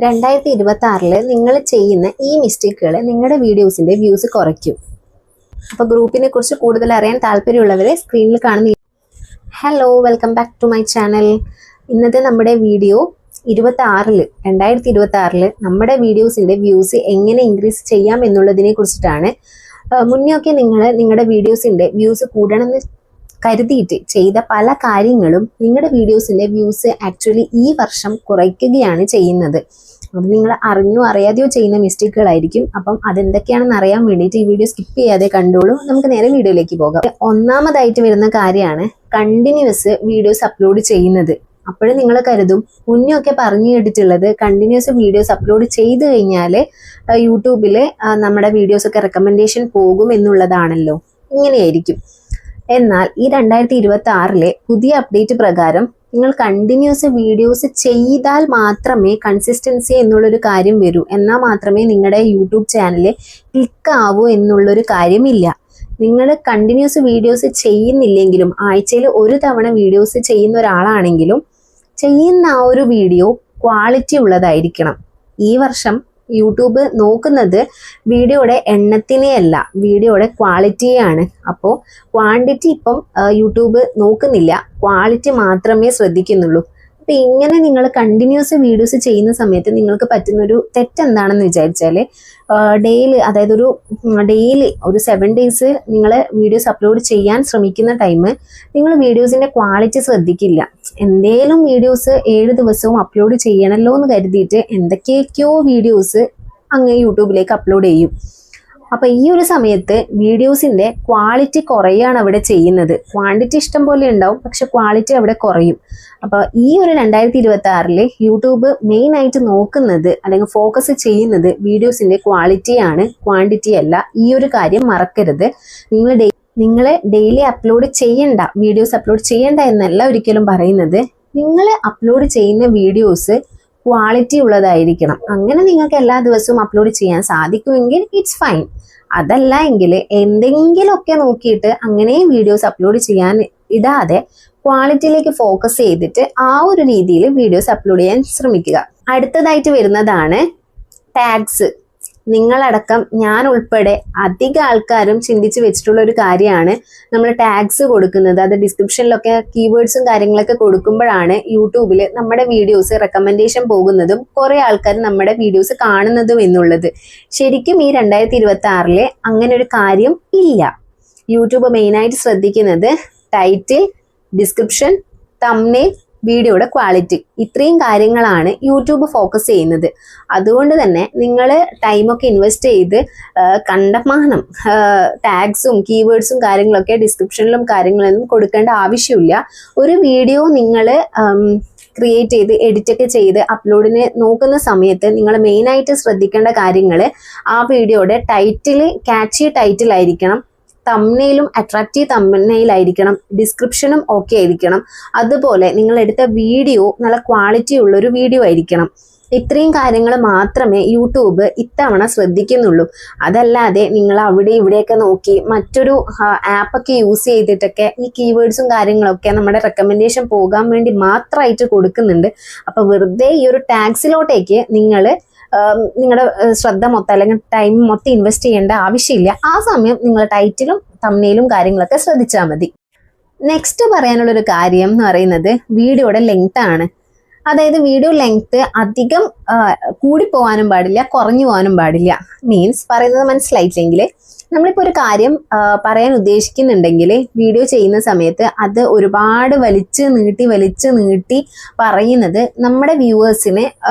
2026 നിങ്ങൾ ചെയ്യുന്ന ഈ മിസ്റ്റേക്കുകൾ നിങ്ങളുടെ വീഡിയോസിന്റെ വ്യൂസ് കുറയ്ക്കും. അപ്പോൾ ഗ്രൂപ്പിനെ കുറിച്ച് കൂടുതൽ അറിയാൻ താല്പര്യമുള്ളവരെ സ്ക്രീനിൽ കാണുന്ന hello welcome back to my channel. ഇന്നത്തെ നമ്മുടെ വീഡിയോ 2026 നമ്മുടെ വീഡിയോസിന്റെ വ്യൂസ് എങ്ങനെ ഇൻക്രീസ് ചെയ്യാം എന്നുള്ളതിനെ കുറിച്ചിട്ടാണ്. മുന്നേയൊക്കെ നിങ്ങളുടെ വീഡിയോസിന്റെ വ്യൂസ് കൂടണമെന്ന് കരുതിയിട്ട് ചെയ്ത പല കാര്യങ്ങളും നിങ്ങളുടെ വീഡിയോസിന്റെ വ്യൂസ് ആക്ച്വലി ഈ വർഷം കുറയ്ക്കുകയാണ് ചെയ്യുന്നത്. അത് നിങ്ങൾ അറിഞ്ഞോ അറിയാതെയോ ചെയ്യുന്ന മിസ്റ്റേക്കുകളായിരിക്കും. അപ്പം അതെന്തൊക്കെയാണെന്ന് അറിയാൻ വേണ്ടിയിട്ട് ഈ വീഡിയോ സ്കിപ്പ് ചെയ്യാതെ കണ്ടോളൂ. നമുക്ക് നേരെ വീഡിയോയിലേക്ക് പോകാം. ഒന്നാമതായിട്ട് വരുന്ന കാര്യമാണ് കണ്ടിന്യൂസ് വീഡിയോസ് അപ്ലോഡ് ചെയ്യുന്നത്. അപ്പോഴും നിങ്ങൾ കരുതും മുന്നൊക്കെ പറഞ്ഞു കേട്ടിട്ടുള്ളത് കണ്ടിന്യൂസ് വീഡിയോസ് അപ്ലോഡ് ചെയ്ത് കഴിഞ്ഞാൽ യൂട്യൂബിൽ നമ്മുടെ വീഡിയോസൊക്കെ റെക്കമെൻഡേഷൻ പോകും എന്നുള്ളതാണല്ലോ. ഇങ്ങനെയായിരിക്കും. എന്നാൽ ഈ 2026 പുതിയ അപ്ഡേറ്റ് പ്രകാരം നിങ്ങൾ കണ്ടിന്യൂസ് വീഡിയോസ് ചെയ്താൽ മാത്രമേ കൺസിസ്റ്റൻസി എന്നുള്ളൊരു കാര്യം വരൂ. എന്നാൽ മാത്രമേ നിങ്ങളുടെ യൂട്യൂബ് ചാനൽ ക്ലിക്ക് ആവൂ എന്നുള്ളൊരു കാര്യമില്ല. നിങ്ങൾ കണ്ടിന്യൂസ് വീഡിയോസ് ചെയ്യുന്നില്ലെങ്കിലും ആഴ്ചയിൽ ഒരു തവണ വീഡിയോസ് ചെയ്യുന്ന ഒരാളാണെങ്കിലും ചെയ്യുന്ന ആ ഒരു വീഡിയോ ക്വാളിറ്റി ഉള്ളതായിരിക്കണം. ഈ വർഷം യൂട്യൂബ് നോക്കുന്നത് വീഡിയോയുടെ എണ്ണത്തിനെയല്ല, വീഡിയോയുടെ ക്വാളിറ്റിയാണ്. അപ്പോൾ ക്വാണ്ടിറ്റി ഇപ്പം യൂട്യൂബ് നോക്കുന്നില്ല, ക്വാളിറ്റി മാത്രമേ ശ്രദ്ധിക്കുന്നുള്ളൂ. അപ്പം ഇങ്ങനെ നിങ്ങൾ കണ്ടിന്യൂസ് വീഡിയോസ് ചെയ്യുന്ന സമയത്ത് നിങ്ങൾക്ക് പറ്റുന്നൊരു തെറ്റെന്താണെന്ന് വിചാരിച്ചാൽ അതായത് ഡെയിലി ഒരു 7 days നിങ്ങൾ വീഡിയോസ് അപ്ലോഡ് ചെയ്യാൻ ശ്രമിക്കുന്ന ടൈം നിങ്ങൾ വീഡിയോസിൻ്റെ ക്വാളിറ്റി ശ്രദ്ധിക്കില്ല. എന്തേലും വീഡിയോസ് 7 ദിവസവും അപ്ലോഡ് ചെയ്യണമല്ലോ എന്ന് കരുതിയിട്ട് എന്തൊക്കെയൊക്കെയോ വീഡിയോസ് അങ്ങ് യൂട്യൂബിലേക്ക് അപ്ലോഡ് ചെയ്യും. അപ്പം ഈ ഒരു സമയത്ത് വീഡിയോസിൻ്റെ ക്വാളിറ്റി കുറയാണ് അവിടെ ചെയ്യുന്നത്. ക്വാണ്ടിറ്റി ഇഷ്ടം പോലെ ഉണ്ടാവും, പക്ഷെ ക്വാളിറ്റി അവിടെ കുറയും. അപ്പോൾ ഈ ഒരു 2026 യൂട്യൂബ് മെയിൻ ആയിട്ട് നോക്കുന്നത് അല്ലെങ്കിൽ ഫോക്കസ് ചെയ്യുന്നത് വീഡിയോസിൻ്റെ ക്വാളിറ്റിയാണ്, ക്വാണ്ടിറ്റി അല്ല. ഈ ഒരു കാര്യം മറക്കരുത്. നിങ്ങൾ ഡെയിലി അപ്ലോഡ് ചെയ്യണ്ട, വീഡിയോസ് അപ്ലോഡ് ചെയ്യണ്ട എന്നല്ല ഒരിക്കലും പറയുന്നത്. നിങ്ങൾ അപ്ലോഡ് ചെയ്യുന്ന വീഡിയോസ് ക്വാളിറ്റി ഉള്ളതായിരിക്കണം. അങ്ങനെ നിങ്ങൾക്ക് എല്ലാ ദിവസവും അപ്ലോഡ് ചെയ്യാൻ സാധിക്കുമെങ്കിൽ ഇറ്റ്സ് ഫൈൻ. അതല്ല എങ്കിൽ എന്തെങ്കിലുമൊക്കെ നോക്കിയിട്ട് അങ്ങനെ വീഡിയോസ് അപ്ലോഡ് ചെയ്യാൻ ഇടാതെ ക്വാളിറ്റിയിലേക്ക് ഫോക്കസ് ചെയ്തിട്ട് ആ ഒരു രീതിയിൽ വീഡിയോസ് അപ്ലോഡ് ചെയ്യാൻ ശ്രമിക്കുക. അടുത്തതായിട്ട് വരുന്നതാണ് ടാഗ്സ്. നിങ്ങളടക്കം ഞാൻ ഉൾപ്പെടെ അധിക ആൾക്കാരും ചിന്തിച്ച് വെച്ചിട്ടുള്ള ഒരു കാര്യമാണ് നമ്മൾ ടാഗ്സ് കൊടുക്കുന്നത്. അത് ഡിസ്ക്രിപ്ഷനിലൊക്കെ കീവേഡ്സും കാര്യങ്ങളൊക്കെ കൊടുക്കുമ്പോഴാണ് യൂട്യൂബിൽ നമ്മുടെ വീഡിയോസ് റെക്കമെൻഡേഷൻ പോകുന്നതും കുറേ ആൾക്കാർ നമ്മുടെ വീഡിയോസ് കാണുന്നതും എന്നുള്ളത്. ശരിക്കും ഈ 2026 അങ്ങനെ ഒരു കാര്യം ഇല്ല. യൂട്യൂബ് മെയിനായിട്ട് ശ്രദ്ധിക്കുന്നത് ടൈറ്റിൽ, ഡിസ്ക്രിപ്ഷൻ, തംബ്നെയിൽ, വീഡിയോയുടെ ക്വാളിറ്റി, ഇത്രയും കാര്യങ്ങളാണ് യൂട്യൂബ് ഫോക്കസ് ചെയ്യുന്നത്. അതുകൊണ്ട് തന്നെ നിങ്ങൾ ടൈമൊക്കെ ഇൻവെസ്റ്റ് ചെയ്ത് കണ്ടമാനം ടാഗ്സും കീവേഡ്സും കാര്യങ്ങളൊക്കെ ഡിസ്ക്രിപ്ഷനിലും കാര്യങ്ങളൊന്നും കൊടുക്കേണ്ട ആവശ്യമില്ല. ഒരു വീഡിയോ നിങ്ങൾ ക്രിയേറ്റ് ചെയ്ത് എഡിറ്റൊക്കെ ചെയ്ത് അപ്ലോഡിന് നോക്കുന്ന സമയത്ത് നിങ്ങൾ മെയിനായിട്ട് ശ്രദ്ധിക്കേണ്ട കാര്യങ്ങൾ ആ വീഡിയോയുടെ ടൈറ്റിൽ ക്യാച്ചി ടൈറ്റിൽ ആയിരിക്കണം, തംബ്നെയിലും അട്രാക്റ്റീവ് തംബ്നെയിലായിരിക്കണം, ഡിസ്ക്രിപ്ഷനും ഓക്കെ ആയിരിക്കണം. അതുപോലെ നിങ്ങൾ എടുത്ത വീഡിയോ നല്ല ക്വാളിറ്റി ഉള്ളൊരു വീഡിയോ ആയിരിക്കണം. ഇത്രയും കാര്യങ്ങൾ മാത്രമേ യൂട്യൂബ് ഇത്തവണ ശ്രദ്ധിക്കുന്നുള്ളൂ. അതല്ലാതെ നിങ്ങൾ അവിടെ ഇവിടെയൊക്കെ നോക്കി മറ്റൊരു ആപ്പൊക്കെ യൂസ് ചെയ്തിട്ടൊക്കെ ഈ കീവേഡ്സും കാര്യങ്ങളൊക്കെ നമ്മുടെ റെക്കമെൻഡേഷൻ പോകാൻ വേണ്ടി മാത്രമായിട്ട് കൊടുക്കുന്നുണ്ട്. അപ്പോൾ വെറുതെ ഈ ഒരു ടാഗ്സിലോട്ടേക്ക് നിങ്ങളുടെ ശ്രദ്ധ മൊത്തം അല്ലെങ്കിൽ ടൈം മൊത്തം ഇൻവെസ്റ്റ് ചെയ്യേണ്ട ആവശ്യമില്ല. ആ സമയം നിങ്ങൾ ടൈറ്റിലും തംബ്നെയിലും കാര്യങ്ങളൊക്കെ ശ്രദ്ധിച്ചാൽ മതി. നെക്സ്റ്റ് പറയാനുള്ളൊരു കാര്യം എന്ന് പറയുന്നത് വീഡിയോയുടെ ലെങ്ത് ആണ്. അതായത് വീഡിയോ ലെങ്ത് അധികം കൂടിപ്പോവാനും പാടില്ല, കുറഞ്ഞു പോകാനും പാടില്ല. മീൻസ് പറയുന്നത് മനസ്സിലായില്ലെങ്കിൽ നമ്മളിപ്പോൾ ഒരു കാര്യം പറയാൻ ഉദ്ദേശിക്കുന്നുണ്ടെങ്കിൽ വീഡിയോ ചെയ്യുന്ന സമയത്ത് അത് ഒരുപാട് വലിച്ച് നീട്ടി പറയുന്നത് നമ്മുടെ വ്യൂവേഴ്സിന്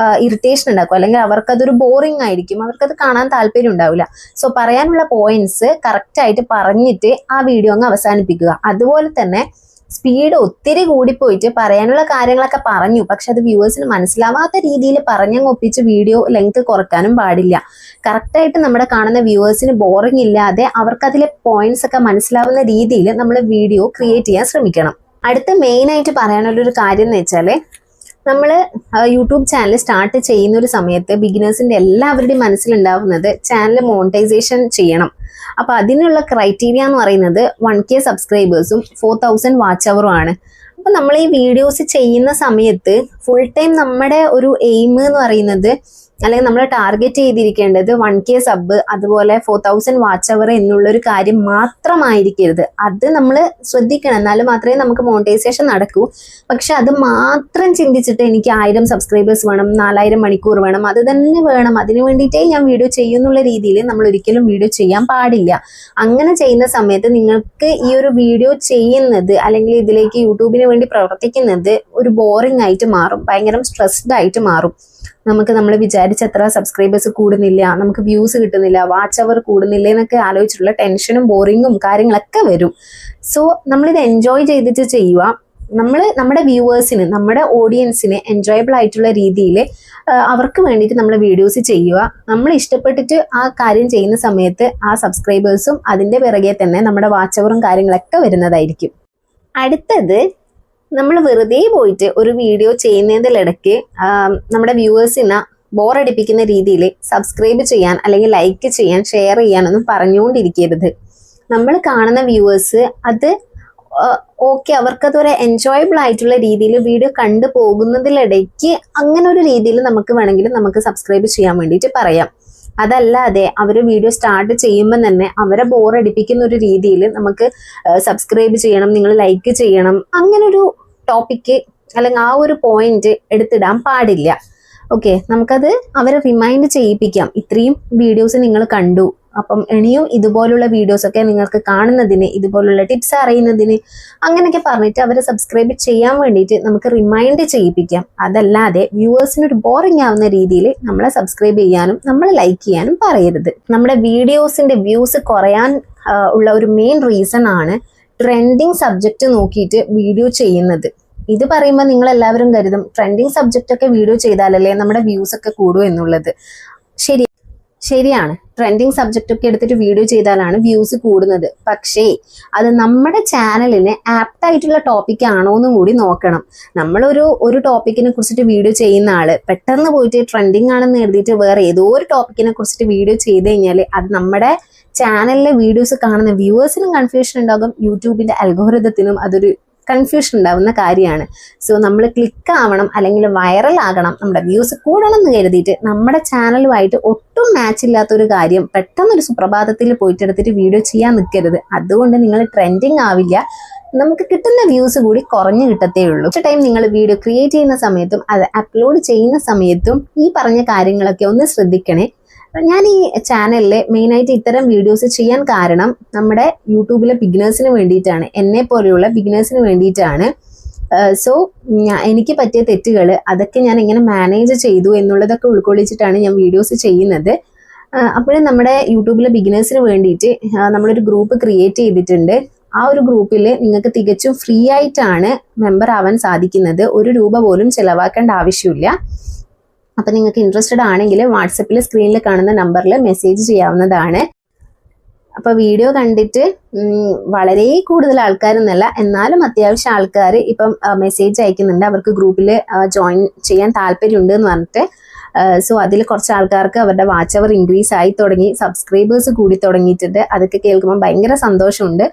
ഇറിറ്റേഷൻ ഉണ്ടാക്കും, അല്ലെങ്കിൽ അവർക്കതൊരു ബോറിംഗ് ആയിരിക്കും, അവർക്കത് കാണാൻ താല്പര്യം ഉണ്ടാവില്ല. സോ പറയാനുള്ള പോയിന്റ്സ് കറക്റ്റായിട്ട് പറഞ്ഞിട്ട് ആ വീഡിയോ അങ്ങ് അവസാനിപ്പിക്കുക. അതുപോലെ തന്നെ സ്പീഡ് ഒത്തിരി കൂടിപ്പോയിട്ട് പറയാനുള്ള കാര്യങ്ങളൊക്കെ പറഞ്ഞു, പക്ഷെ അത് വ്യൂവേഴ്സിന് മനസ്സിലാവാത്ത രീതിയിൽ പറഞ്ഞങ്ങ് ഒപ്പിച്ച് വീഡിയോ ലെങ്ത് കുറയ്ക്കാനും പാടില്ല. കറക്റ്റായിട്ട് നമ്മുടെ കാണുന്ന വ്യൂവേഴ്സിന് ബോറിംഗ് ഇല്ലാതെ അവർക്കതിലെ പോയിന്റ്സ് ഒക്കെ മനസ്സിലാവുന്ന രീതിയിൽ നമ്മൾ വീഡിയോ ക്രിയേറ്റ് ചെയ്യാൻ ശ്രമിക്കണം. അടുത്ത മെയിനായിട്ട് പറയാനുള്ളൊരു കാര്യം എന്ന് വെച്ചാൽ നമ്മൾ യൂട്യൂബ് ചാനൽ സ്റ്റാർട്ട് ചെയ്യുന്ന ഒരു സമയത്ത് ബിഗിനേഴ്സിൻ്റെ എല്ലാവരുടെയും മനസ്സിലുണ്ടാവുന്നത് ചാനൽ മോണിറ്റൈസേഷൻ ചെയ്യണം. അപ്പോൾ അതിനുള്ള ക്രൈറ്റീരിയ എന്ന് പറയുന്നത് 1K സബ്സ്ക്രൈബേഴ്സും 4000 വാച്ച് അവറും ആണ്. അപ്പോൾ നമ്മൾ ഈ വീഡിയോസ് ചെയ്യുന്ന സമയത്ത് ഫുൾ ടൈം നമ്മുടെ ഒരു എയിം എന്ന് പറയുന്നത്, അല്ലെങ്കിൽ നമ്മൾ ടാർഗറ്റ് ചെയ്തിരിക്കേണ്ടത് 1K സബ് അതുപോലെ 4000 വാച്ച് അവർ എന്നുള്ളൊരു കാര്യം മാത്രമായിരിക്കരുത്. അത് നമ്മൾ ശ്രദ്ധിക്കണം, എന്നാലും മാത്രമേ നമുക്ക് മോണിറ്റൈസേഷൻ നടക്കൂ. പക്ഷെ അത് മാത്രം ചിന്തിച്ചിട്ട് എനിക്ക് 1000 സബ്സ്ക്രൈബേഴ്സ് വേണം, 4000 മണിക്കൂർ വേണം, അത് തന്നെ വേണം, അതിന് വേണ്ടിയിട്ടേ ഞാൻ വീഡിയോ ചെയ്യുന്നുള്ള രീതിയിൽ നമ്മൾ ഒരിക്കലും വീഡിയോ ചെയ്യാൻ പാടില്ല. അങ്ങനെ ചെയ്യുന്ന സമയത്ത് നിങ്ങൾക്ക് ഈ ഒരു വീഡിയോ ചെയ്യുന്നത് അല്ലെങ്കിൽ ഇതിലേക്ക് യൂട്യൂബിന് വേണ്ടി പ്രവർത്തിക്കുന്നത് ഒരു ബോറിംഗ് ആയിട്ട് മാറും, ഭയങ്കര സ്ട്രെസ്ഡ് ആയിട്ട് മാറും. നമുക്ക് നമ്മൾ വിചാരിച്ചത്ര സബ്സ്ക്രൈബേഴ്സ് കൂടുന്നില്ല, നമുക്ക് വ്യൂസ് കിട്ടുന്നില്ല, വാച്ച് അവർ കൂടുന്നില്ല എന്നൊക്കെ ആലോചിച്ചിട്ടുള്ള ടെൻഷനും ബോറിങ്ങും കാര്യങ്ങളൊക്കെ വരും. സോ നമ്മളിത് എൻജോയ് ചെയ്തിട്ട് ചെയ്യുക. നമ്മുടെ വ്യൂവേഴ്സിന്, നമ്മുടെ ഓഡിയൻസിന് എൻജോയബിൾ ആയിട്ടുള്ള രീതിയിൽ അവർക്ക് വേണ്ടിയിട്ട് നമ്മൾ വീഡിയോസ് ചെയ്യുക. നമ്മൾ ഇഷ്ടപ്പെട്ടിട്ട് ആ കാര്യം ചെയ്യുന്ന സമയത്ത് ആ സബ്സ്ക്രൈബേഴ്സും അതിൻ്റെ പിറകെ തന്നെ നമ്മുടെ വാച്ച് അവറും കാര്യങ്ങളൊക്കെ വരുന്നതായിരിക്കും. അടുത്തത്, നമ്മൾ വെറുതെ പോയിട്ട് ഒരു വീഡിയോ ചെയ്യുന്നതിലിടയ്ക്ക് നമ്മുടെ വ്യൂവേഴ്സിനെ ബോറടിപ്പിക്കുന്ന രീതിയിൽ സബ്സ്ക്രൈബ് ചെയ്യാൻ അല്ലെങ്കിൽ ലൈക്ക് ചെയ്യാൻ ഷെയർ ചെയ്യാനൊന്നും പറഞ്ഞുകൊണ്ടിരിക്കരുത്. നമ്മൾ കാണുന്ന വ്യൂവേഴ്സ് അത് ഓക്കെ, അവർക്കതൊരു എൻജോയബിൾ ആയിട്ടുള്ള രീതിയിൽ വീഡിയോ കണ്ടു പോകുന്നതിലിടയ്ക്ക് അങ്ങനെ ഒരു രീതിയിൽ നമുക്ക് വേണമെങ്കിൽ നമുക്ക് സബ്സ്ക്രൈബ് ചെയ്യാൻ വേണ്ടിയിട്ട് പറയാം. അതല്ലാതെ അവർ വീഡിയോ സ്റ്റാർട്ട് ചെയ്യുമ്പോൾ തന്നെ അവരെ ബോറടിപ്പിക്കുന്ന ഒരു രീതിയിൽ നമുക്ക് സബ്സ്ക്രൈബ് ചെയ്യണം, നിങ്ങൾ ലൈക്ക് ചെയ്യണം, അങ്ങനൊരു ടോപ്പിക്ക് അല്ലെങ്കിൽ ആ ഒരു പോയിന്റ് എടുത്തിടാൻ പാടില്ല. ഓക്കെ, നമുക്കത് അവരെ റിമൈൻഡ് ചെയ്യിപ്പിക്കാം. ഇത്രയും വീഡിയോസ് നിങ്ങൾ കണ്ടു, അപ്പം ഇനിയും ഇതുപോലുള്ള വീഡിയോസൊക്കെ നിങ്ങൾക്ക് കാണുന്നതിന്, ഇതുപോലുള്ള ടിപ്സ് അറിയുന്നതിന് അങ്ങനെയൊക്കെ പറഞ്ഞിട്ട് അവരെ സബ്സ്ക്രൈബ് ചെയ്യാൻ വേണ്ടിയിട്ട് നമുക്ക് റിമൈൻഡ് ചെയ്യിപ്പിക്കാം. അതല്ലാതെ വ്യൂവേഴ്സിന് ഒരു ബോറിംഗ് ആവുന്ന രീതിയിൽ നമ്മളെ സബ്സ്ക്രൈബ് ചെയ്യാനും നമ്മളെ ലൈക്ക് ചെയ്യാനും പറയരുത്. നമ്മുടെ വീഡിയോസിന്റെ വ്യൂസ് കുറയാൻ ഉള്ള ഒരു മെയിൻ റീസൺ ആണ് ട്രെൻഡിങ് സബ്ജക്റ്റ് നോക്കിയിട്ട് വീഡിയോ ചെയ്യുന്നത്. ഇത് പറയുമ്പോൾ നിങ്ങൾ എല്ലാവരും കരുതും ട്രെൻഡിങ് സബ്ജക്റ്റ് ഒക്കെ വീഡിയോ ചെയ്താലല്ലേ നമ്മുടെ വ്യൂസ് ഒക്കെ കൂടൂ എന്നുള്ളത്. ശരിയാണ്, ട്രെൻഡിങ് സബ്ജക്റ്റ് ഒക്കെ എടുത്തിട്ട് വീഡിയോ ചെയ്താലാണ് വ്യൂസ് കൂടുന്നത്. പക്ഷേ അത് നമ്മുടെ ചാനലിന് ആപ്റ്റ് ആയിട്ടുള്ള ടോപ്പിക് ആണോ എന്നും കൂടി നോക്കണം. നമ്മളൊരു ടോപ്പിക്കിനെ കുറിച്ചിട്ട് വീഡിയോ ചെയ്യുന്ന ആള് പെട്ടെന്ന് പോയിട്ട് ട്രെൻഡിങ് ആണെന്ന് എഴുതിയിട്ട് വേറെ ഏതോ ഒരു ടോപ്പിക്കിനെ കുറിച്ചിട്ട് വീഡിയോ ചെയ്ത് കഴിഞ്ഞാൽ അത് നമ്മുടെ ചാനലിലെ വീഡിയോസ് കാണുന്ന വ്യൂവേഴ്സിനും കൺഫ്യൂഷൻ ഉണ്ടാകും, യൂട്യൂബിന്റെ അൽഗോരിതത്തിനും അതൊരു കൺഫ്യൂഷൻ ഉണ്ടാവുന്ന കാര്യമാണ്. സോ നമ്മൾ ക്ലിക്ക് ആവണം അല്ലെങ്കിൽ വൈറൽ ആകണം, നമ്മുടെ വ്യൂസ് കൂടണം എന്ന് കരുതിയിട്ട് നമ്മുടെ ചാനലുമായിട്ട് ഒട്ടും മാച്ച് ഇല്ലാത്തൊരു കാര്യം പെട്ടെന്നൊരു സുപ്രഭാതത്തിൽ പോയിട്ട് എടുത്തിട്ട് വീഡിയോ ചെയ്യാൻ നിൽക്കരുത്. അതുകൊണ്ട് നിങ്ങൾ ട്രെൻഡിങ് ആവില്ല, നമുക്ക് കിട്ടുന്ന വ്യൂസ് കൂടി കുറഞ്ഞു കിട്ടത്തേ ഉള്ളൂ. ടൈം നിങ്ങൾ വീഡിയോ ക്രിയേറ്റ് ചെയ്യുന്ന സമയത്തും അത് അപ്ലോഡ് ചെയ്യുന്ന സമയത്തും ഈ പറഞ്ഞ കാര്യങ്ങളൊക്കെ ഒന്ന് ശ്രദ്ധിക്കണേ. ഞാൻ ഈ ചാനലിൽ മെയിനായിട്ട് ഇത്തരം വീഡിയോസ് ചെയ്യാൻ കാരണം നമ്മുടെ യൂട്യൂബിലെ ബിഗിനേഴ്സിന് വേണ്ടിയിട്ടാണ്, എന്നെ പോലെയുള്ള ബിഗിനേഴ്സിന് വേണ്ടിയിട്ടാണ്. സോ എനിക്ക് പറ്റിയ തെറ്റുകൾ അതൊക്കെ ഞാൻ എങ്ങനെ മാനേജ് ചെയ്തു എന്നുള്ളതൊക്കെ ഉൾക്കൊള്ളിച്ചിട്ടാണ് ഞാൻ വീഡിയോസ് ചെയ്യുന്നത്. അപ്പോഴും നമ്മുടെ യൂട്യൂബിലെ ബിഗിനേഴ്സിന് വേണ്ടിയിട്ട് നമ്മളൊരു ഗ്രൂപ്പ് ക്രിയേറ്റ് ചെയ്തിട്ടുണ്ട്. ആ ഒരു ഗ്രൂപ്പിൽ നിങ്ങൾക്ക് തികച്ചും ഫ്രീ ആയിട്ടാണ് മെമ്പർ ആവാൻ സാധിക്കുന്നത്. 1 രൂപ പോലും ചിലവാക്കേണ്ട ആവശ്യമില്ല. അപ്പം നിങ്ങൾക്ക് ഇൻട്രസ്റ്റഡ് ആണെങ്കിൽ വാട്സപ്പിൽ സ്ക്രീനിൽ കാണുന്ന നമ്പറിൽ മെസ്സേജ് ചെയ്യാവുന്നതാണ്. അപ്പോൾ വീഡിയോ കണ്ടിട്ട് വളരെ കൂടുതൽ ആൾക്കാരെന്നല്ല, എന്നാലും അത്യാവശ്യം ആൾക്കാർ ഇപ്പം മെസ്സേജ് അയക്കുന്നുണ്ട്, അവർക്ക് ഗ്രൂപ്പിൽ ജോയിൻ ചെയ്യാൻ താല്പര്യമുണ്ട് എന്ന് പറഞ്ഞിട്ട്. സോ അതിൽ കുറച്ച് ആൾക്കാർക്ക് അവരുടെ വാച്ച് അവർ ഇൻക്രീസ് ആയി തുടങ്ങി, സബ്സ്ക്രൈബേഴ്സ് കൂടി തുടങ്ങിയിട്ടുണ്ട്. അതൊക്കെ കേൾക്കുമ്പോൾ ഭയങ്കര സന്തോഷമുണ്ട്.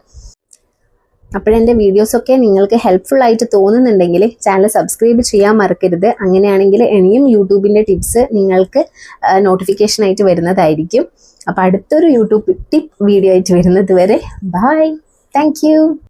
അപ്പോഴെൻ്റെ വീഡിയോസൊക്കെ നിങ്ങൾക്ക് ഹെൽപ്ഫുൾ ആയിട്ട് തോന്നുന്നുണ്ടെങ്കിൽ ചാനൽ സബ്സ്ക്രൈബ് ചെയ്യാൻ മറക്കരുത്. അങ്ങനെയാണെങ്കിൽ ഇനിയും യൂട്യൂബിൻ്റെ ടിപ്സ് നിങ്ങൾക്ക് നോട്ടിഫിക്കേഷനായിട്ട് വരുന്നതായിരിക്കും. അപ്പോൾ അടുത്തൊരു യൂട്യൂബ് ടിപ്പ് വീഡിയോ ആയിട്ട് വരുന്നത് വരെ ബൈ, താങ്ക് യു.